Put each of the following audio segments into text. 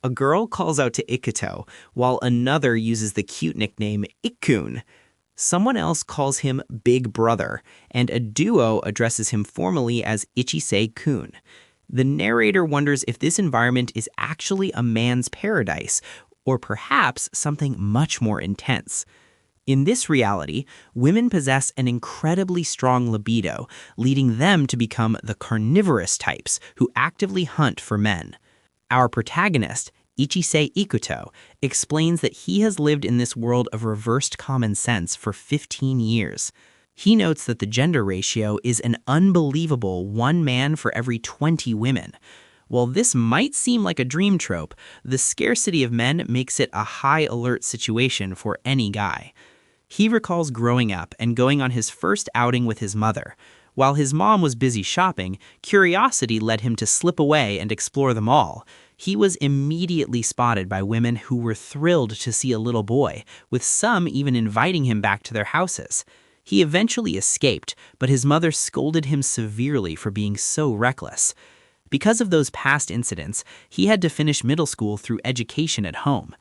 A girl calls out to Ikuto, while another uses the cute nickname Ikkun. Someone else calls him Big Brother, and a duo addresses him formally as Ichise-kun. The narrator wonders if this environment is actually a man's paradise, or perhaps something much more intense. In this reality, women possess an incredibly strong libido, leading them to become the carnivorous types who actively hunt for men. Our protagonist, Ichise Ikuto, explains that he has lived in this world of reversed common sense for 15 years. He notes that the gender ratio is an unbelievable 1 man for every 20 women. While this might seem like a dream trope, the scarcity of men makes it a high-alert situation for any guy. He recalls growing up and going on his first outing with his mother. While his mom was busy shopping, curiosity led him to slip away and explore the mall. He was immediately spotted by women who were thrilled to see a little boy, with some even inviting him back to their houses. He eventually escaped, but his mother scolded him severely for being so reckless. Because of those past incidents, he had to finish middle school through education at home.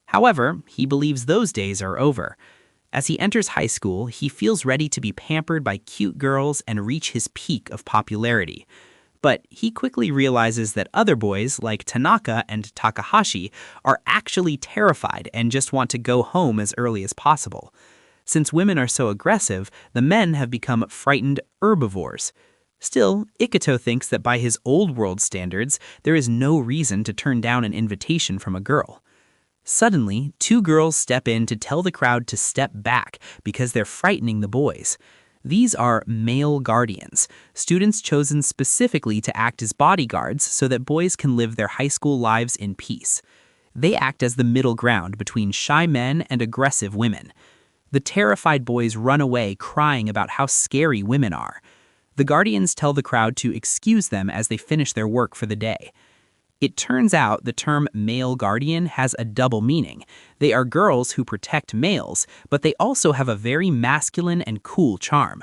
However, he believes those days are over. As he enters high school, he feels ready to be pampered by cute girls and reach his peak of popularity. But he quickly realizes that other boys, like Tanaka and Takahashi, are actually terrified and just want to go home as early as possible. Since women are so aggressive, the men have become frightened herbivores. Still, Ikuto thinks that by his old world standards, there is no reason to turn down an invitation from a girl. Suddenly, 2 girls step in to tell the crowd to step back because they're frightening the boys. These are male guardians, students chosen specifically to act as bodyguards so that boys can live their high school lives in peace. They act as the middle ground between shy men and aggressive women. The terrified boys run away crying about how scary women are. The guardians tell the crowd to excuse them as they finish their work for the day. It turns out the term male guardian has a double meaning. They are girls who protect males, but they also have a very masculine and cool charm.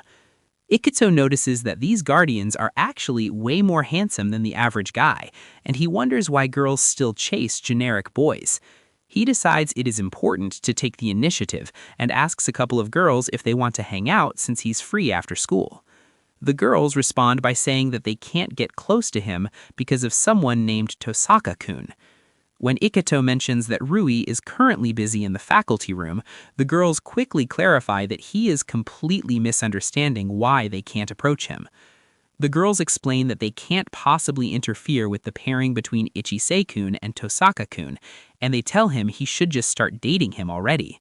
Ikuto notices that these guardians are actually way more handsome than the average guy, and he wonders why girls still chase generic boys. He decides it is important to take the initiative and asks a couple of girls if they want to hang out since he's free after school. The girls respond by saying that they can't get close to him because of someone named Tosaka-kun. When Ikuto mentions that Rui is currently busy in the faculty room, the girls quickly clarify that he is completely misunderstanding why they can't approach him. The girls explain that they can't possibly interfere with the pairing between Ichise-kun and Tosaka-kun, and they tell him he should just start dating him already.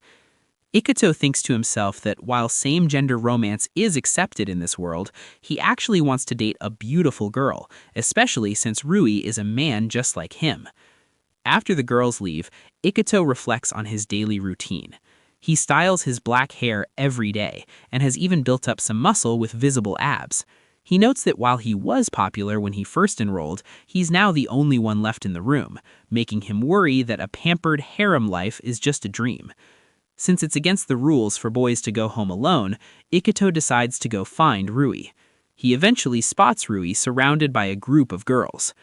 Ikuto thinks to himself that while same-gender romance is accepted in this world, he actually wants to date a beautiful girl, especially since Rui is a man just like him. After the girls leave, Ikuto reflects on his daily routine. He styles his black hair every day and has even built up some muscle with visible abs. He notes that while he was popular when he first enrolled, he's now the only one left in the room, making him worry that a pampered harem life is just a dream. Since it's against the rules for boys to go home alone, Ikuto decides to go find Rui. He eventually spots Rui surrounded by a group of girls.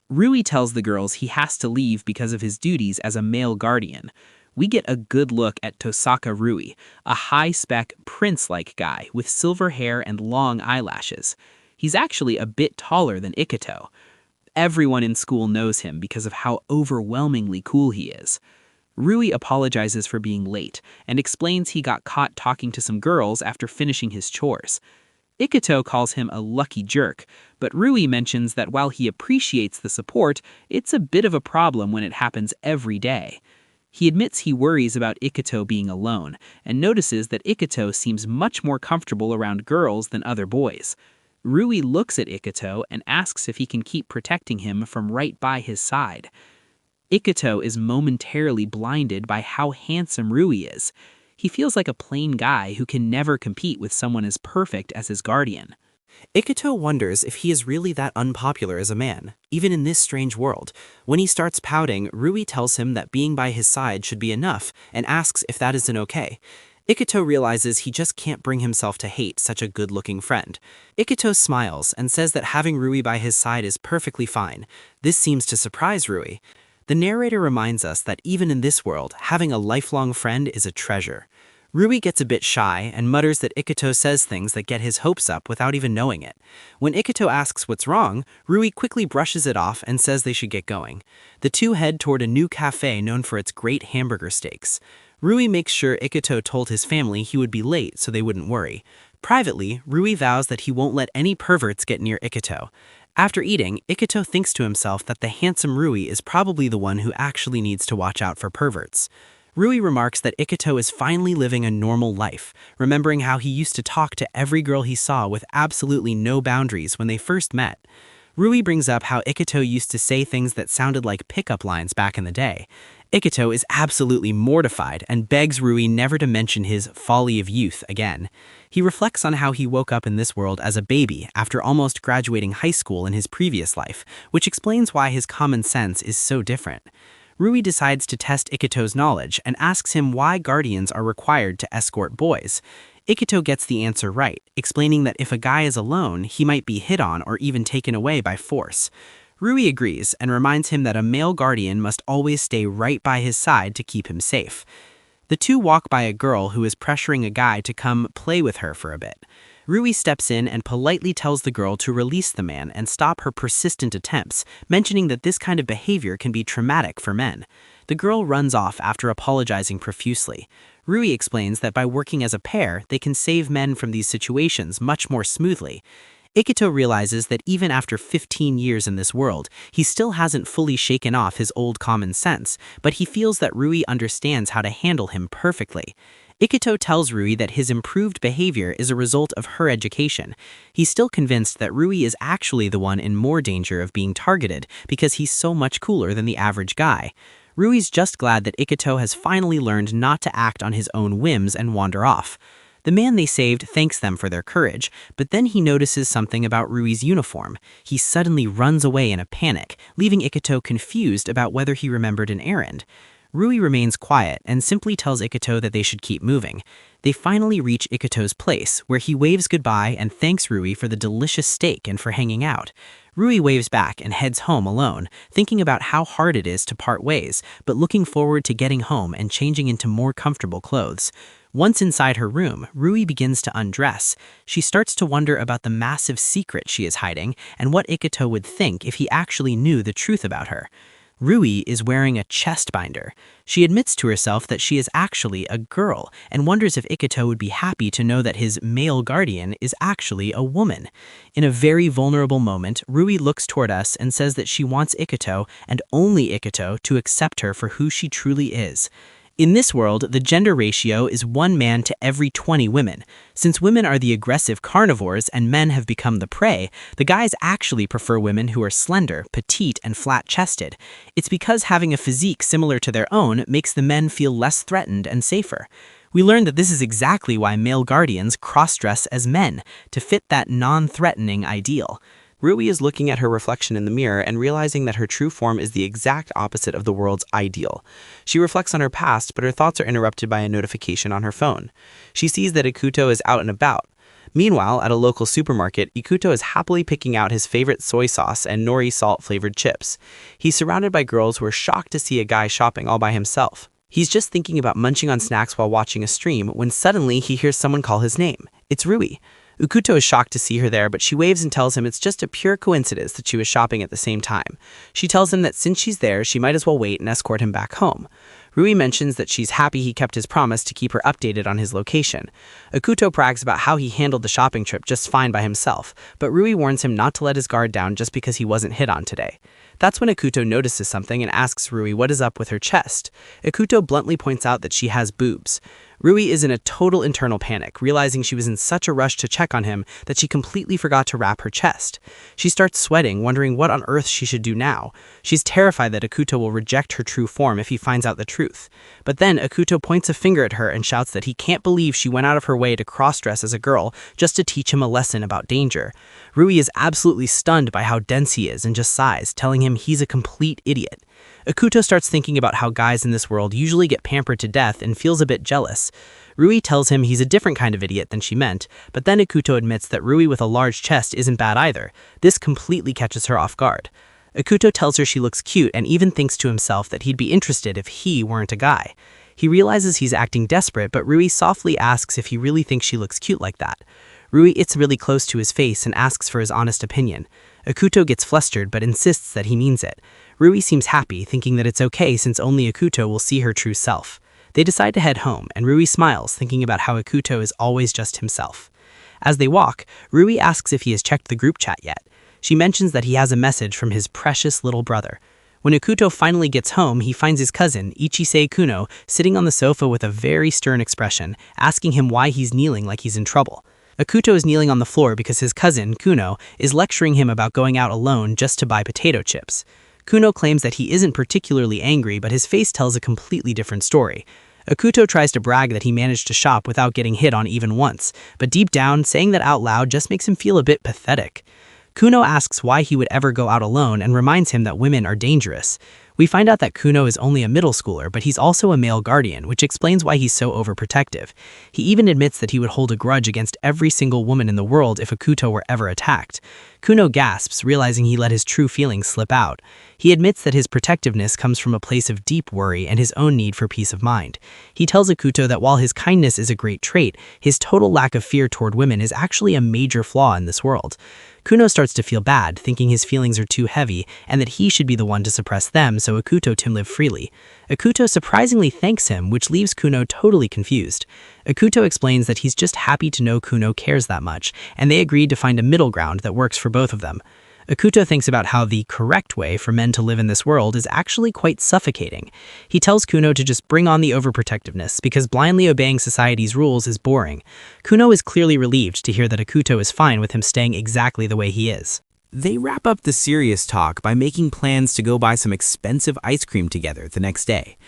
Rui tells the girls he has to leave because of his duties as a male guardian. We get a good look at Tosaka Rui, a high-spec, prince-like guy with silver hair and long eyelashes. He's actually a bit taller than Ikuto. Everyone in school knows him because of how overwhelmingly cool he is. Rui apologizes for being late and explains he got caught talking to some girls after finishing his chores. Ikuto calls him a lucky jerk, but Rui mentions that while he appreciates the support, it's a bit of a problem when it happens every day. He admits he worries about Ikuto being alone and notices that Ikuto seems much more comfortable around girls than other boys. Rui looks at Ikuto and asks if he can keep protecting him from right by his side. Ikuto is momentarily blinded by how handsome Rui is. He feels like a plain guy who can never compete with someone as perfect as his guardian. Ikuto wonders if he is really that unpopular as a man, even in this strange world. When he starts pouting, Rui tells him that being by his side should be enough and asks if that isn't okay. Ikuto realizes he just can't bring himself to hate such a good-looking friend. Ikuto smiles and says that having Rui by his side is perfectly fine. This seems to surprise Rui. The narrator reminds us that even in this world, having a lifelong friend is a treasure. Rui gets a bit shy and mutters that Ikuto says things that get his hopes up without even knowing it. When Ikuto asks what's wrong, Rui quickly brushes it off and says they should get going. The two head toward a new cafe known for its great hamburger steaks. Rui makes sure Ikuto told his family he would be late so they wouldn't worry. Privately, Rui vows that he won't let any perverts get near Ikuto. After eating, Ikuto thinks to himself that the handsome Rui is probably the one who actually needs to watch out for perverts. Rui remarks that Ikuto is finally living a normal life, remembering how he used to talk to every girl he saw with absolutely no boundaries when they first met. Rui brings up how Ikuto used to say things that sounded like pickup lines back in the day. Ikuto is absolutely mortified and begs Rui never to mention his folly of youth again. He reflects on how he woke up in this world as a baby after almost graduating high school in his previous life, which explains why his common sense is so different. Rui decides to test Ikuto's knowledge and asks him why guardians are required to escort boys. Ikuto gets the answer right, explaining that if a guy is alone, he might be hit on or even taken away by force. Rui agrees and reminds him that a male guardian must always stay right by his side to keep him safe. The two walk by a girl who is pressuring a guy to come play with her for a bit. Rui steps in and politely tells the girl to release the man and stop her persistent attempts, mentioning that this kind of behavior can be traumatic for men. The girl runs off after apologizing profusely. Rui explains that by working as a pair, they can save men from these situations much more smoothly. Ikuto realizes that even after 15 years in this world, he still hasn't fully shaken off his old common sense, but he feels that Rui understands how to handle him perfectly. Ikuto tells Rui that his improved behavior is a result of her education. He's still convinced that Rui is actually the one in more danger of being targeted because he's so much cooler than the average guy. Rui's just glad that Ikuto has finally learned not to act on his own whims and wander off. The man they saved thanks them for their courage, but then he notices something about Rui's uniform. He suddenly runs away in a panic, leaving Ikuto confused about whether he remembered an errand. Rui remains quiet and simply tells Ikuto that they should keep moving. They finally reach Ikuto's place, where he waves goodbye and thanks Rui for the delicious steak and for hanging out. Rui waves back and heads home alone, thinking about how hard it is to part ways, but looking forward to getting home and changing into more comfortable clothes. Once inside her room, Rui begins to undress. She starts to wonder about the massive secret she is hiding and what Ikuto would think if he actually knew the truth about her. Rui is wearing a chest binder. She admits to herself that she is actually a girl and wonders if Ikuto would be happy to know that his male guardian is actually a woman. In a very vulnerable moment, Rui looks toward us and says that she wants Ikuto, and only Ikuto, to accept her for who she truly is. In this world, the gender ratio is 1 man to every 20 women. Since women are the aggressive carnivores and men have become the prey, the guys actually prefer women who are slender, petite, and flat-chested. It's because having a physique similar to their own makes the men feel less threatened and safer. We learned that this is exactly why male guardians cross-dress as men, to fit that non-threatening ideal. Rui is looking at her reflection in the mirror and realizing that her true form is the exact opposite of the world's ideal. She reflects on her past, but her thoughts are interrupted by a notification on her phone. She sees that Ikuto is out and about. Meanwhile, at a local supermarket, Ikuto is happily picking out his favorite soy sauce and nori salt-flavored chips. He's surrounded by girls who are shocked to see a guy shopping all by himself. He's just thinking about munching on snacks while watching a stream when suddenly he hears someone call his name. It's Rui. Ikuto is shocked to see her there, but she waves and tells him it's just a pure coincidence that she was shopping at the same time. She tells him that since she's there, she might as well wait and escort him back home. Rui mentions that she's happy he kept his promise to keep her updated on his location. Ikuto brags about how he handled the shopping trip just fine by himself, but Rui warns him not to let his guard down just because he wasn't hit on today. That's when Ikuto notices something and asks Rui what is up with her chest. Ikuto bluntly points out that she has boobs. Rui is in a total internal panic, realizing she was in such a rush to check on him that she completely forgot to wrap her chest. She starts sweating, wondering what on earth she should do now. She's terrified that Ikuto will reject her true form if he finds out the truth. But then Ikuto points a finger at her and shouts that he can't believe she went out of her way to cross-dress as a girl just to teach him a lesson about danger. Rui is absolutely stunned by how dense he is and just sighs, telling him he's a complete idiot. Ikuto starts thinking about how guys in this world usually get pampered to death and feels a bit jealous. Rui tells him he's a different kind of idiot than she meant, but then Ikuto admits that Rui with a large chest isn't bad either. This completely catches her off guard. Ikuto tells her she looks cute and even thinks to himself that he'd be interested if he weren't a guy. He realizes he's acting desperate, but Rui softly asks if he really thinks she looks cute like that. Rui gets really close to his face and asks for his honest opinion. Ikuto gets flustered but insists that he means it. Rui seems happy, thinking that it's okay since only Ikuto will see her true self. They decide to head home, and Rui smiles, thinking about how Ikuto is always just himself. As they walk, Rui asks if he has checked the group chat yet. She mentions that he has a message from his precious little brother. When Ikuto finally gets home, he finds his cousin, Ichisei Kuno, sitting on the sofa with a very stern expression, asking him why he's kneeling like he's in trouble. Ikuto is kneeling on the floor because his cousin, Kuno, is lecturing him about going out alone just to buy potato chips. Kuno claims that he isn't particularly angry, but his face tells a completely different story. Ikuto tries to brag that he managed to shop without getting hit on even once, but deep down, saying that out loud just makes him feel a bit pathetic. Kuno asks why he would ever go out alone and reminds him that women are dangerous. We find out that Kuno is only a middle schooler, but he's also a male guardian, which explains why he's so overprotective. He even admits that he would hold a grudge against every single woman in the world if Ikuto were ever attacked. Kuno gasps, realizing he let his true feelings slip out. He admits that his protectiveness comes from a place of deep worry and his own need for peace of mind. He tells Ikuto that while his kindness is a great trait, his total lack of fear toward women is actually a major flaw in this world. Kuno starts to feel bad, thinking his feelings are too heavy and that he should be the one to suppress them so Ikuto can live freely. Ikuto surprisingly thanks him, which leaves Kuno totally confused. Ikuto explains that he's just happy to know Kuno cares that much, and they agreed to find a middle ground that works for both of them. Ikuto thinks about how the correct way for men to live in this world is actually quite suffocating. He tells Kuno to just bring on the overprotectiveness because blindly obeying society's rules is boring. Kuno is clearly relieved to hear that Ikuto is fine with him staying exactly the way he is. They wrap up the serious talk by making plans to go buy some expensive ice cream together the next day.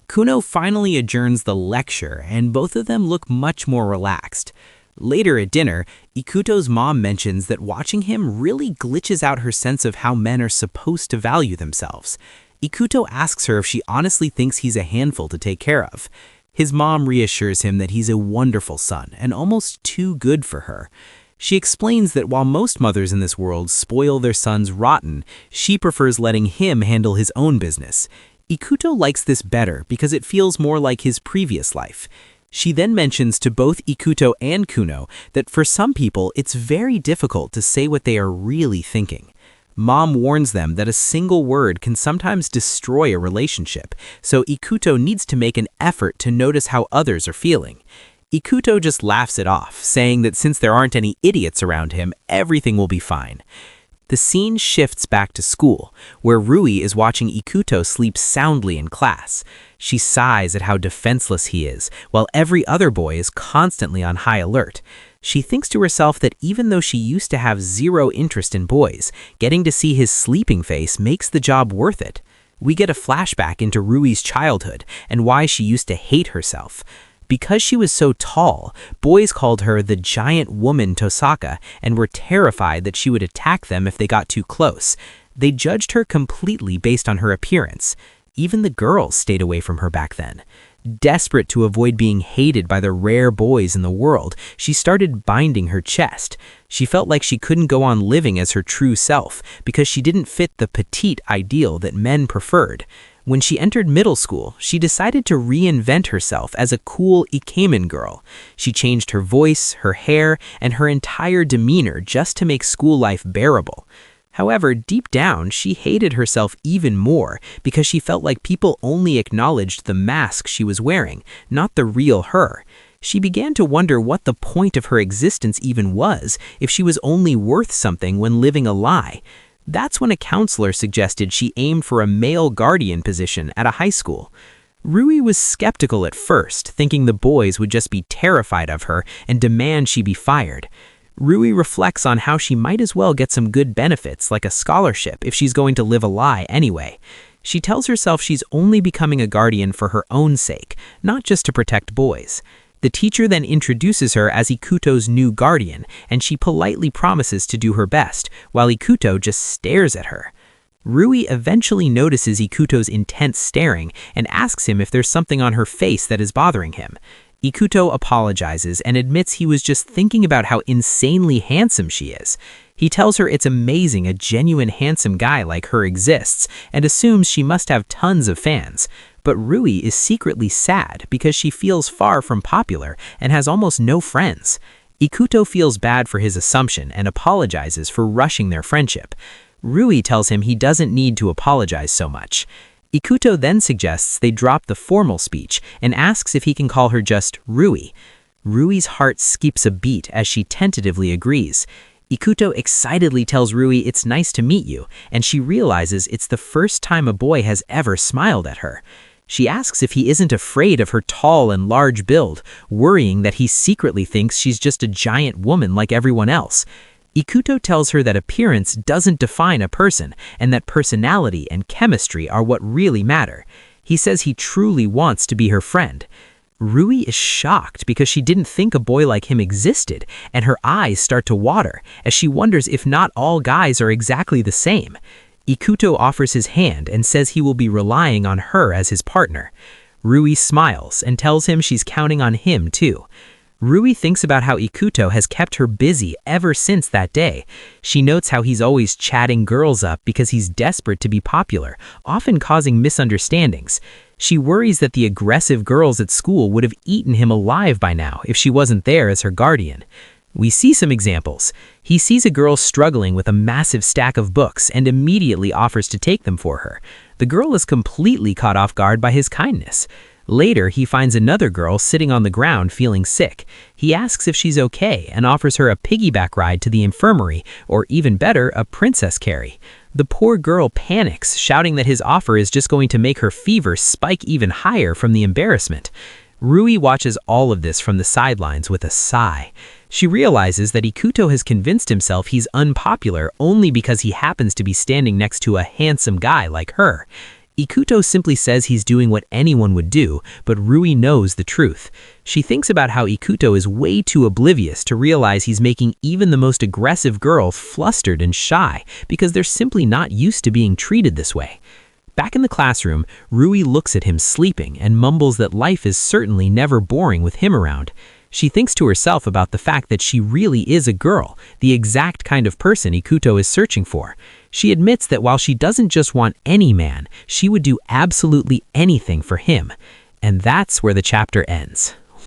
Kuno finally adjourns the lecture, and both of them look much more relaxed. Later at dinner, Ikuto's mom mentions that watching him really glitches out her sense of how men are supposed to value themselves. Ikuto asks her if she honestly thinks he's a handful to take care of. His mom reassures him that he's a wonderful son and almost too good for her. She explains that while most mothers in this world spoil their sons rotten, she prefers letting him handle his own business. Ikuto likes this better because it feels more like his previous life. She then mentions to both Ikuto and Kuno that for some people it's very difficult to say what they are really thinking. Mom warns them that a single word can sometimes destroy a relationship, so Ikuto needs to make an effort to notice how others are feeling. Ikuto just laughs it off, saying that since there aren't any idiots around him, everything will be fine. The scene shifts back to school, where Rui is watching Ikuto sleep soundly in class. She sighs at how defenseless he is, while every other boy is constantly on high alert. She thinks to herself that even though she used to have zero interest in boys, getting to see his sleeping face makes the job worth it. We get a flashback into Rui's childhood and why she used to hate herself. Because she was so tall, boys called her the giant woman Tosaka and were terrified that she would attack them if they got too close. They judged her completely based on her appearance. Even the girls stayed away from her back then. Desperate to avoid being hated by the rare boys in the world, she started binding her chest. She felt like she couldn't go on living as her true self because she didn't fit the petite ideal that men preferred. When she entered middle school, she decided to reinvent herself as a cool ikemen girl. She changed her voice, her hair, and her entire demeanor just to make school life bearable. However, deep down, she hated herself even more because she felt like people only acknowledged the mask she was wearing, not the real her. She began to wonder what the point of her existence even was if she was only worth something when living a lie. That's when a counselor suggested she aim for a male guardian position at a high school. Rui was skeptical at first, thinking the boys would just be terrified of her and demand she be fired. Rui reflects on how she might as well get some good benefits like a scholarship if she's going to live a lie anyway. She tells herself she's only becoming a guardian for her own sake, not just to protect boys. The teacher then introduces her as Ikuto's new guardian, and she politely promises to do her best, while Ikuto just stares at her. Rui eventually notices Ikuto's intense staring and asks him if there's something on her face that is bothering him. Ikuto apologizes and admits he was just thinking about how insanely handsome she is. He tells her it's amazing a genuine handsome guy like her exists and assumes she must have tons of fans. But Rui is secretly sad because she feels far from popular and has almost no friends. Ikuto feels bad for his assumption and apologizes for rushing their friendship. Rui tells him he doesn't need to apologize so much. Ikuto then suggests they drop the formal speech and asks if he can call her just Rui. Rui's heart skips a beat as she tentatively agrees. Ikuto excitedly tells Rui it's nice to meet you, and she realizes it's the first time a boy has ever smiled at her. She asks if he isn't afraid of her tall and large build, worrying that he secretly thinks she's just a giant woman like everyone else. Ikuto tells her that appearance doesn't define a person, and that personality and chemistry are what really matter. He says he truly wants to be her friend. Rui is shocked because she didn't think a boy like him existed, and her eyes start to water as she wonders if not all guys are exactly the same. Ikuto offers his hand and says he will be relying on her as his partner. Rui smiles and tells him she's counting on him too. Rui thinks about how Ikuto has kept her busy ever since that day. She notes how he's always chatting girls up because he's desperate to be popular, often causing misunderstandings. She worries that the aggressive girls at school would have eaten him alive by now if she wasn't there as her guardian. We see some examples. He sees a girl struggling with a massive stack of books and immediately offers to take them for her. The girl is completely caught off guard by his kindness. Later, he finds another girl sitting on the ground feeling sick. He asks if she's okay and offers her a piggyback ride to the infirmary, or even better, a princess carry. The poor girl panics, shouting that his offer is just going to make her fever spike even higher from the embarrassment. Rui watches all of this from the sidelines with a sigh. She realizes that Ikuto has convinced himself he's unpopular only because he happens to be standing next to a handsome guy like her. Ikuto simply says he's doing what anyone would do, but Rui knows the truth. She thinks about how Ikuto is way too oblivious to realize he's making even the most aggressive girl flustered and shy because they're simply not used to being treated this way. Back in the classroom, Rui looks at him sleeping and mumbles that life is certainly never boring with him around. She thinks to herself about the fact that she really is a girl, the exact kind of person Ikuto is searching for. She admits that while she doesn't just want any man, she would do absolutely anything for him. And that's where the chapter ends.